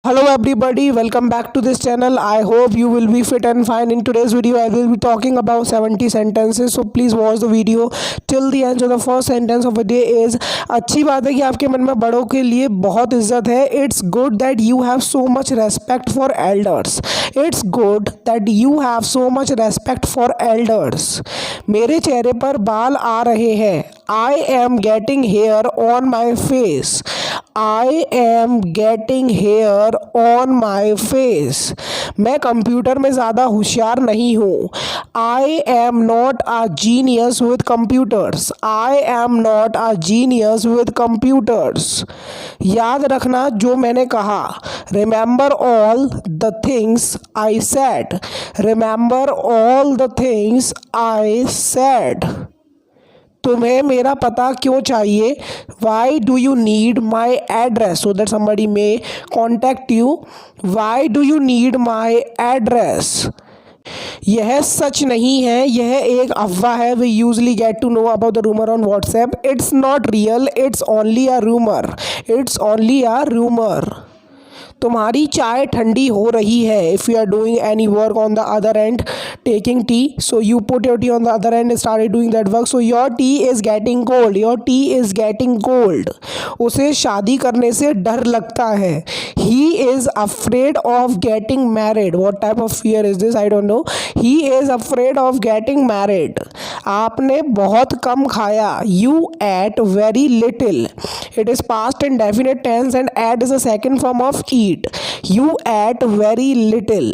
Hello everybody, welcome back to this channel. I hope you will be fit and fine. In today's video I will be talking about 70 sentences, so please watch the video till the end. So the first sentence of the day is, अच्छी बात है कि आपके मन में बड़ों के लिए बहुत इज्जत है. It's good that you have so much respect for elders. It's good that you have so much respect for elders. मेरे चेहरे पर बाल आ रहे हैं. I am getting hair on my face. I am getting hair on my face. मैं computer में ज़्यादा होशियार नहीं हूँ. I am not a genius with computers. I am not a genius with computers. याद रखना जो मैंने कहा. Remember all the things I said. Remember all the things I said. तुम्हें मेरा पता क्यों चाहिए? Why do you need my address? So that somebody may contact you. Why do you need my address? यह सच नहीं है, यह एक अफवाह है. We usually get to know about the rumor on WhatsApp. It's not real, it's only a rumor. It's only a rumor. तुम्हारी चाय ठंडी हो रही है. If you are doing any work on the other end, taking tea, so you put your tea on the other end and started doing that work, so your tea is getting cold. Your tea is getting cold. उसे शादी करने से डर लगता है. He is afraid of getting married. What type of fear is this? I don't know. He is afraid of getting married. आपने बहुत कम खाया. You ate very little. It is past and definite tense and ate is a second form of eat. You ate very little.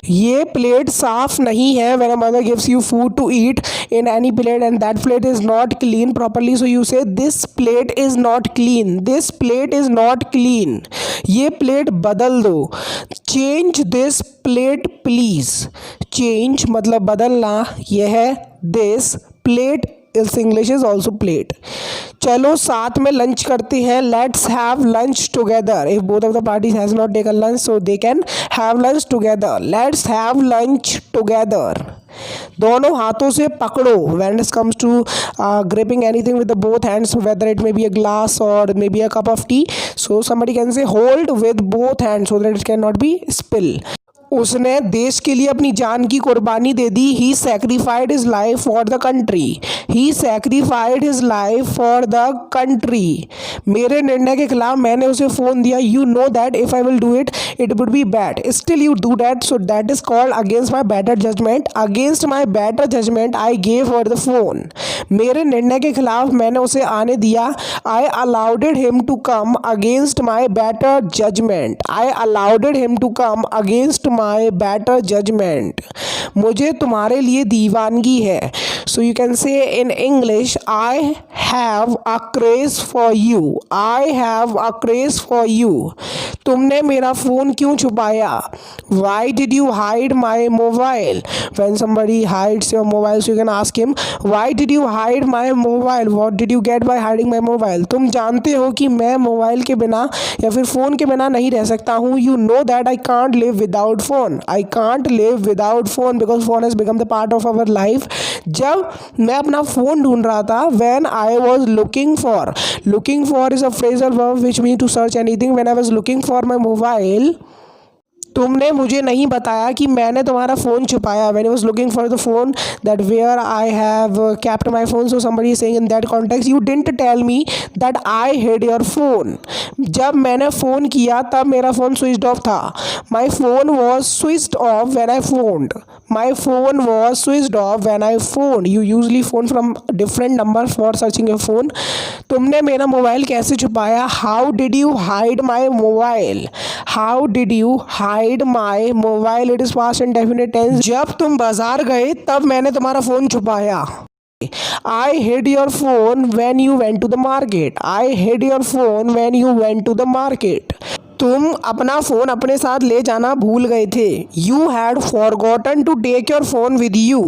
ये plate साफ नहीं है. When a mother gives you food to eat in any plate and that plate is not clean properly, so you say this plate is not clean. This plate is not clean. ये plate बदल दो. Change this plate please. Change मतलब बदलना. यह this plate इस English is also plate. चलो साथ में लंच करते हैं. Let's have lunch together. If both of the parties has not taken lunch, so they can have lunch together. Let's have lunch together. दोनों हाथों से पकड़ो. When it comes to gripping anything with the both hands, whether it may be a glass or may be a cup of tea, so somebody can say hold with both hands so that it can not be spill. उसने देश के लिए अपनी जान की कुर्बानी दे दी. He sacrificed his life for the country. He sacrificed his life for the country. मेरे निर्णय के खिलाफ मैंने उसे फ़ोन दिया. You know that if I will do it it would be bad. Still you do that, so that is called against my better judgement. Against my better judgement I gave her the phone. मेरे निर्णय के खिलाफ मैंने उसे आने दिया. I allowed him to come against my better judgement. I allowed him to come against my better judgement. मुझे तुम्हारे लिए दीवानगी है. So you can say in English, I have a craze for you. I have a craze for you. तुमने मेरा फ़ोन क्यों छुपाया? Why did you hide my mobile? When somebody hides your mobile, so you can ask him, why did you hide my mobile? What did you get by hiding my mobile? तुम जानते हो कि मैं मोबाइल के बिना या फिर phone के बिना नहीं रह सकता हूँ. You know that I can't live without phone. I can't live without phone because phone has become the part of our life. जब मैं अपना फ़ोन ढूंढ रहा था, when I was looking for is a phrasal verb which mean to search anything. When I was looking for my mobile, तुमने मुझे नहीं बताया कि मैंने तुम्हारा फ़ोन छुपाया. When I was looking for the phone, that where I have kept my phone, so somebody is saying in that context, you didn't tell me that I hid your phone. जब मैंने phone किया तब मेरा phone switched off था. My phone was switched off when I phoned. My phone was switched off when I phoned. You usually phone from different number for searching your phone. तुमने मेरा mobile कैसे छुपाया? How did you hide my mobile? How did you hide my mobile? It is past and definite tense. जब तुम बाजार गए तब मैंने तुम्हारा फ़ोन छुपाया. I hid your phone when you went to the market. I hid your phone when you went to the market. तुम अपना फ़ोन अपने साथ ले जाना भूल गए थे. You had forgotten to take your phone with you.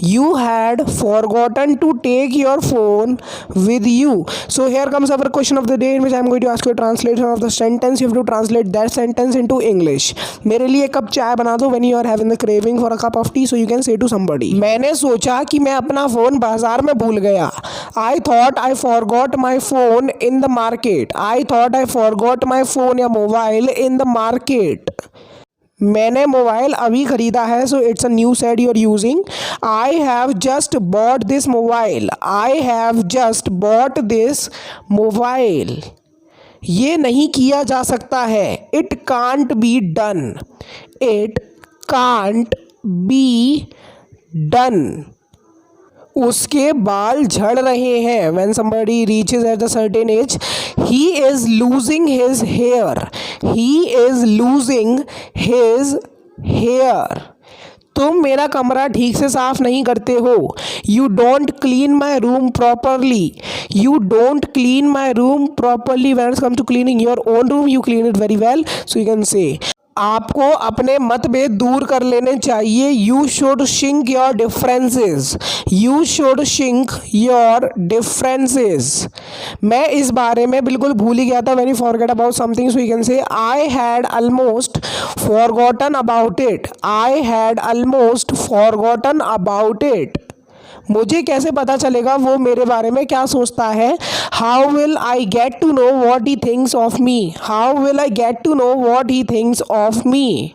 You had forgotten to take your phone with you. So here comes our question of the day in which I am going to ask you translation of the sentence. You have to translate that sentence into English. मेरे लिए cup चाय बना दो. When you are having the craving for a cup of tea, so you can से to somebody, मैंने सोचा कि मैं अपना फ़ोन बाजार में भूल गया. I thought I forgot my phone in the market. I thought I forgot my phone या mobile mobile in the market. मैंने मोबाइल अभी ख़रीदा है, so it's a new set you are using. I have just bought this mobile. I have just bought this mobile. ये नहीं किया जा सकता है। It can't be done. It can't be done. उसके बाल झड़ रहे हैं। When somebody reaches at a certain age, he is losing his hair. He is losing his hair. तुम मेरा कमरा ठीक से साफ नहीं करते हो। You don't clean my room properly. You don't clean my room properly. When it comes to cleaning your own room, you clean it very well. So you can say, आपको अपने मतभेद दूर कर लेने चाहिए। You should shrink your differences. You should shrink your differences. मैं इस बारे में बिल्कुल भूल ही गया था। When you forget about something, so you can say I had almost forgotten about it. I had almost forgotten about it. मुझे कैसे पता चलेगा वो मेरे बारे में क्या सोचता है। How will I get to know what he thinks of me. How will I get to know what he thinks of me.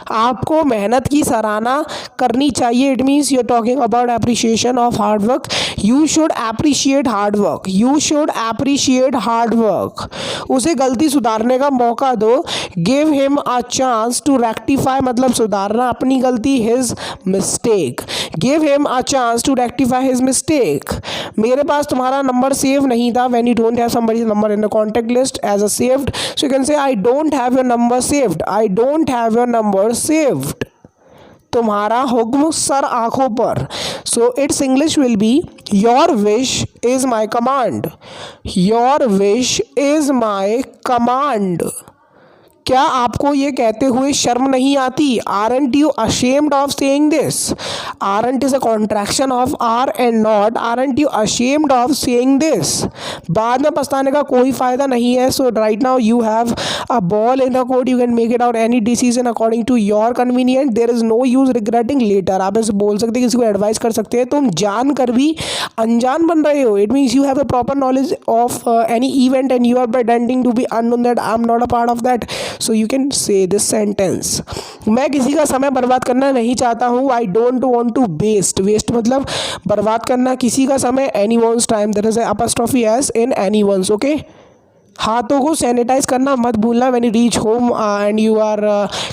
आपको मेहनत की सराहना करनी चाहिए। It means you are talking about appreciation of hard work. You should appreciate hard work. You should appreciate hard work. उसे गलती सुधारने का मौका दो। Give him a chance to rectify, मतलब सुधारना अपनी गलती। His mistake. Give him a chance to rectify his mistake. मेरे पास तुम्हारा नंबर सेव नहीं था। When you don't have somebody's number in the contact list as a saved, so you can say I don't have your number saved. I don't have your number saved. तुम्हारा हुक्म सर आंखों पर। So it's English will be your wish is my command. Your wish is my command. क्या आपको ये कहते हुए शर्म नहीं आती? Aren't you ashamed of saying this? Aren't is a contraction of are and not. Aren't you ashamed of saying this? बाद में पछताने का कोई फ़ायदा नहीं है। So right now you have a ball in the court. You can make it out any decision according to your convenient. There is no use regretting later. आप ऐसे बोल सकते हैं, किसी को एडवाइस कर सकते हैं। तुम जान कर भी अनजान बन रहे हो। It means you have a proper knowledge of any event and you are pretending to be unknown that I am not a part of that. So you can say this sentence. मैं किसी का समय बर्बाद करना नहीं चाहता हूँ। I don't want to waste. Waste मतलब बर्बाद करना किसी का समय। Anyone's time, there is apostrophe S in anyone's. Okay. हाथों को सैनिटाइज करना मत भूलना। When you reach home and you are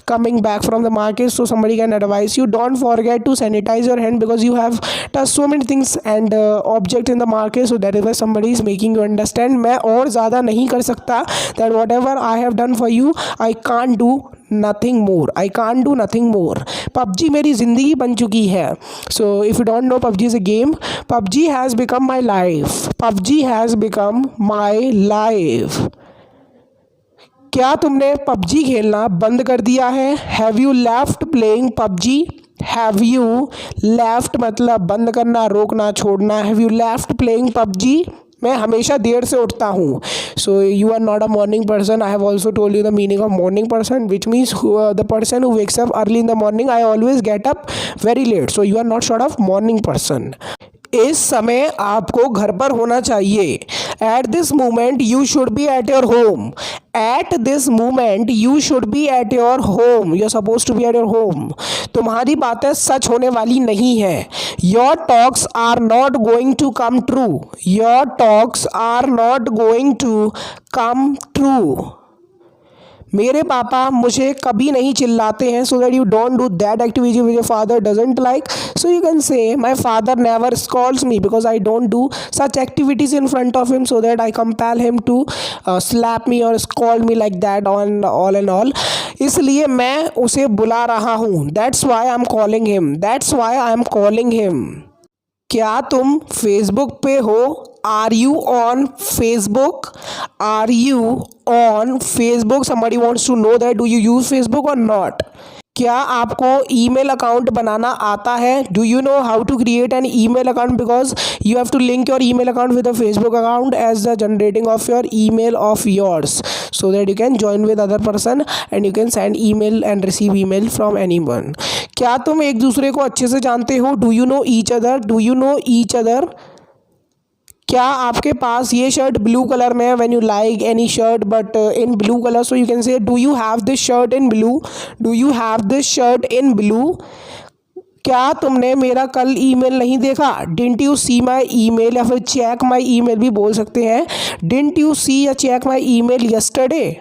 coming back from the market, so somebody can advise you, don't forget to sanitize your hand because you have touched so many things and object in the market, so that is why somebody is making you understand। मैं और ज़्यादा नहीं कर सकता। that whatever I have done for you, I can't do nothing more। I can't do nothing more। PUBG मेरी ज़िंदगी बन चुकी है। so if you don't know, PUBG is a game। PUBG has become my life। PUBG has become my life। क्या तुमने PUBG खेलना बंद कर दिया है? Have you left playing PUBG? Have you left मतलब बंद करना, रोकना, छोड़ना। Have you left playing PUBG? मैं हमेशा देर से उठता हूँ। So you are not a morning person. I have also told you the meaning of morning person, which means the person who wakes up early in the morning. I always get up very late. So you are not short of morning person. इस समय आपको घर पर होना चाहिए। At this moment you should be at your home. At this moment you should be at your home. You are suppose to be at your home. तुम्हारी बातें सच होने वाली नहीं है। Your talks are not going to come true. Your talks are not going to come true. मेरे पापा मुझे कभी नहीं चिल्लाते हैं। So that you don't do that activity which your father doesn't like. So you can say my father never scolds me because I don't do such activities in front of him, so that I compel him to slap me or scold me like that on all and all. इसलिए मैं उसे बुला रहा हूँ। That's why I am calling him. That's why I am calling him. क्या तुम Facebook पे हो? Are you on Facebook? Are you on Facebook? somebody wants to know that do you use Facebook or not? क्या आपको email account बनाना आता है? Do you know how to create an email account? Because you have to link your email account with a Facebook account as the generating of your email of yours, so that you can join with other person and you can send email and receive email from anyone। क्या तुम एक दूसरे को अच्छे से जानते हो? Do you know each other? Do you know each other? क्या आपके पास ये शर्ट ब्लू कलर में है? When you like any shirt but in blue colour, so you can say do you have this shirt in blue, do you have this shirt in blue. क्या तुमने मेरा कल ईमेल नहीं देखा? Didn't you see my email, या फिर check my email भी बोल सकते हैं। डिडंट यू सी या चेक माई ईमेल यस्टरडे।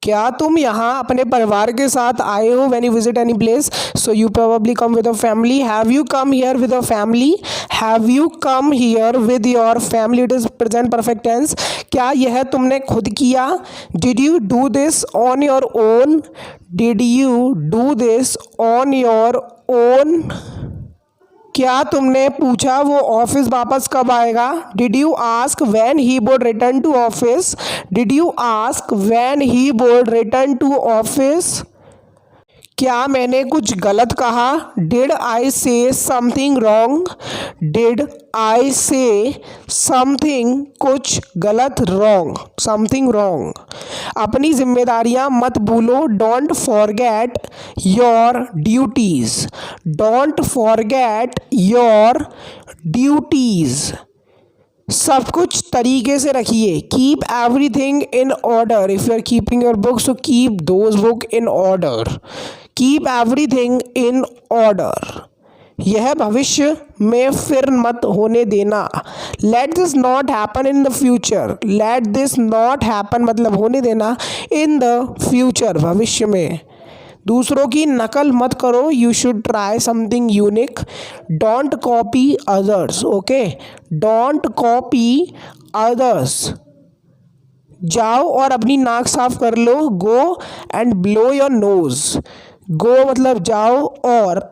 क्या तुम यहाँ अपने परिवार के साथ आए हो? When you visit any place, so you probably come with a family. Have you come here with a family, have you come here with your family, it is present perfect tense. क्या यह तुमने खुद किया? Did you do this on your own, did you do this on your own. क्या तुमने पूछा वो office वापस कब आएगा? Did you ask when he would return to office, did you ask when he would return to office. क्या मैंने कुछ गलत कहा? डिड आई से समथिंग रॉन्ग, डिड आई से समथिंग कुछ गलत, रॉन्ग, समथिंग रॉन्ग। अपनी जिम्मेदारियां मत भूलो, don't forget your duties, don't forget your duties. सब कुछ तरीके से रखिए, keep everything in order. If you are keeping your book, so keep those book in order, keep everything in order. यह भविष्य में फिर मत होने देना, let this not happen in the future, let this not happen मतलब होने देना, इन द फ्यूचर भविष्य में। दूसरों की नकल मत करो, you should try something unique, don't copy others, okay, don't copy others. जाओ और अपनी नाक साफ कर लो, go and blow your nose, go मतलब जाओ और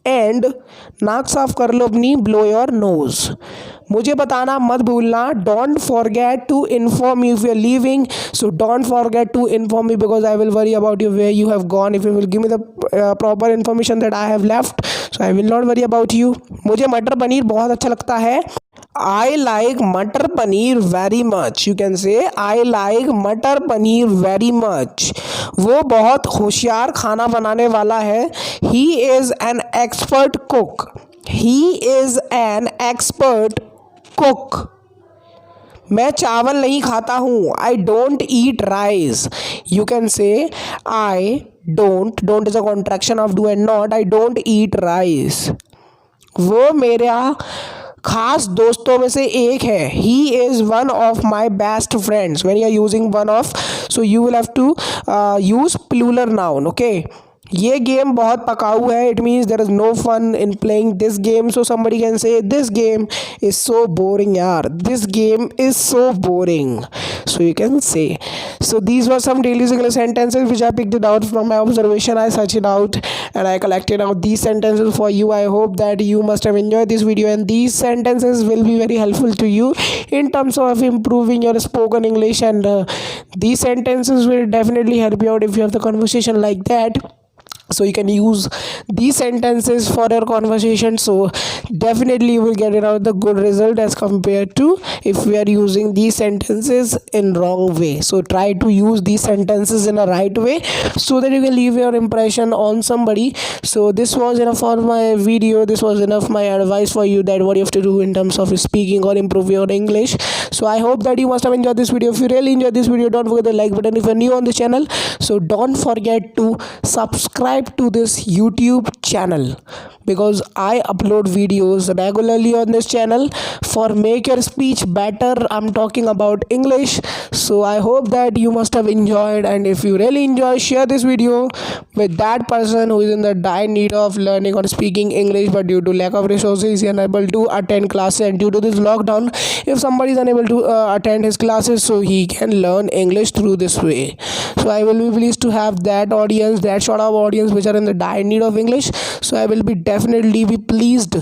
एंड नाक साफ कर लो अपनी, ब्लो योर नोज। मुझे बताना मत भूलना, don't forget to inform you if you are leaving, so don't forget to inform me because I will worry about you where you have gone. If you will give me the proper information that I have left, so I will not worry about you. मुझे मटर पनीर बहुत अच्छा लगता है, I like मटर paneer very much, you can say I like मटर paneer very much। वो बहुत होशियार खाना बनाने वाला है, he is an expert cook, he is an expert cook। मैं चावल नहीं खाता हूँ, I don't eat rice, you can say I don't is a contraction of do and not, I don't eat rice। वो मेरा खास दोस्तों में से एक है, he is one of my best friends. When you are using one of, so you will have to use plural noun, okay. ये game बहुत पकाऊ है, it means there is no fun in playing this game, so somebody can say this game is so boring यार, this game is so boring, so you can say। So these were some daily English sentences which I picked it out from my observation, I searched it out and I collected out these sentences for you। I hope that you must have enjoyed this video and these sentences will be very helpful to you in terms of improving your spoken English, and these sentences will definitely help you out if you have the conversation like that, so you can use these sentences for your conversation, so definitely you will get it out the good result as compared to if we are using these sentences in wrong way। So try to use these sentences in a right way so that you can leave your impression on somebody। So this was enough for my video, this was enough my advice for you that what you have to do in terms of speaking or improve your English। So I hope that you must have enjoyed this video। If you really enjoyed this video, don't forget the like button if you're new on this channel, so don't forget to subscribe to this YouTube channel because I upload videos regularly on this channel for make your speech better। I'm talking about English, so I hope that you must have enjoyed, and if you really enjoy, share this video with that person who is in the dire need of learning or speaking English, but due to lack of resources he is unable to attend classes, and due to this lockdown if somebody is unable to attend his classes, so he can learn English through this way। So I will be pleased to have that audience, that sort of audience which are in the dire need of English, so I will be definitely be pleased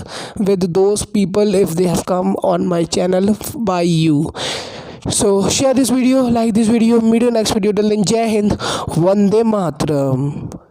with those people if they have come on my channel by you। So share this video, like this video, meet you next video, till then, Jai Hind, Vande Mataram।